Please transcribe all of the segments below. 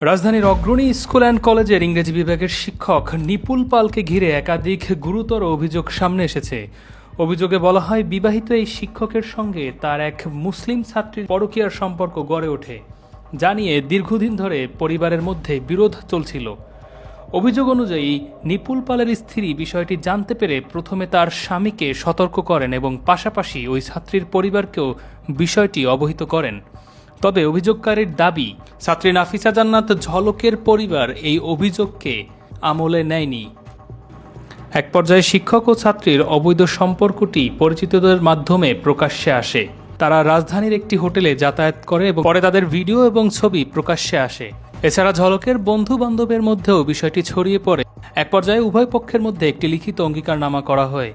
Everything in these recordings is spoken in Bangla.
রাজধানীর অগ্রণী স্কুল অ্যান্ড কলেজের ইংরেজি বিভাগের শিক্ষক নিপুল পালকে ঘিরে একাধিক গুরুতর অভিযোগ সামনে এসেছে। অভিযোগে বলা হয়, বিবাহিত এই শিক্ষকের সঙ্গে তার এক মুসলিম ছাত্রীর পরকীয়ার সম্পর্ক গড়ে ওঠে, যা নিয়ে দীর্ঘদিন ধরে পরিবারের মধ্যে বিরোধ চলছিল। অভিযোগ অনুযায়ী নিপুল পালের স্ত্রী বিষয়টি জানতে পেরে প্রথমে তার স্বামীকে সতর্ক করেন এবং পাশাপাশি ওই ছাত্রীর পরিবারকেও বিষয়টি অবহিত করেন। তবে অভিযোগকারীর দাবি, ছাত্রী নাফিসা জান্নাত ঝলকের পরিবার এই অভিযোগকে আমলে নেয়নি। এক পর্যায়ে শিক্ষক ও ছাত্রীর অবৈধ সম্পর্কটি পরিচিতদের মাধ্যমে প্রকাশ্যে আসে। তারা রাজধানীর একটি হোটেলে যাতায়াত করে এবং পরে তাদের ভিডিও এবং ছবি প্রকাশ্যে আসে। এছাড়া ঝলকের বন্ধু বান্ধবের মধ্যেও বিষয়টি ছড়িয়ে পড়ে। এক পর্যায়ে উভয় পক্ষের মধ্যে একটি লিখিত অঙ্গীকারনামা করা হয়।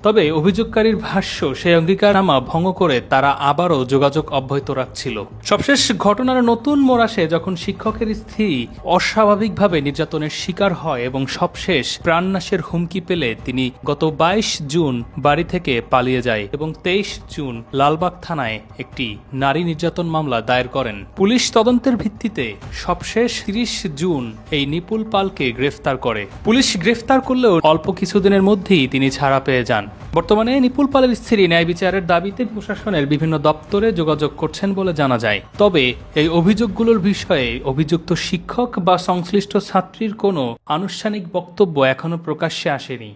তবে অভিযোগকারীর ভাষ্য, সেই অঙ্গীকারনামা ভঙ্গ করে তারা আবারও যোগাযোগ অব্যাহত রাখছিল। সবশেষ ঘটনার নতুন মোড় আসে যখন শিক্ষকের স্ত্রী অস্বাভাবিকভাবে নির্যাতনের শিকার হয় এবং সবশেষ প্রাণনাশের হুমকি পেলে তিনি গত 22 জুন বাড়ি থেকে পালিয়ে যায় এবং 23 জুন লালবাগ থানায় একটি নারী নির্যাতন মামলা দায়ের করেন। পুলিশ তদন্তের ভিত্তিতে সবশেষ 30 জুন এই নিপুল পালকে গ্রেফতার করে। পুলিশ গ্রেফতার করলেও অল্প কিছুদিনের মধ্যেই তিনি ছাড়া পেয়ে যান। বর্তমানে নিপুল পালের স্ত্রী ন্যায় বিচারের দাবিতে প্রশাসনের বিভিন্ন দপ্তরে যোগাযোগ করছেন বলে জানা যায়। তবে এই অভিযোগগুলোর বিষয়ে অভিযুক্ত শিক্ষক বা সংশ্লিষ্ট ছাত্রীর কোনো আনুষ্ঠানিক বক্তব্য এখনো প্রকাশ্যে আসেনি।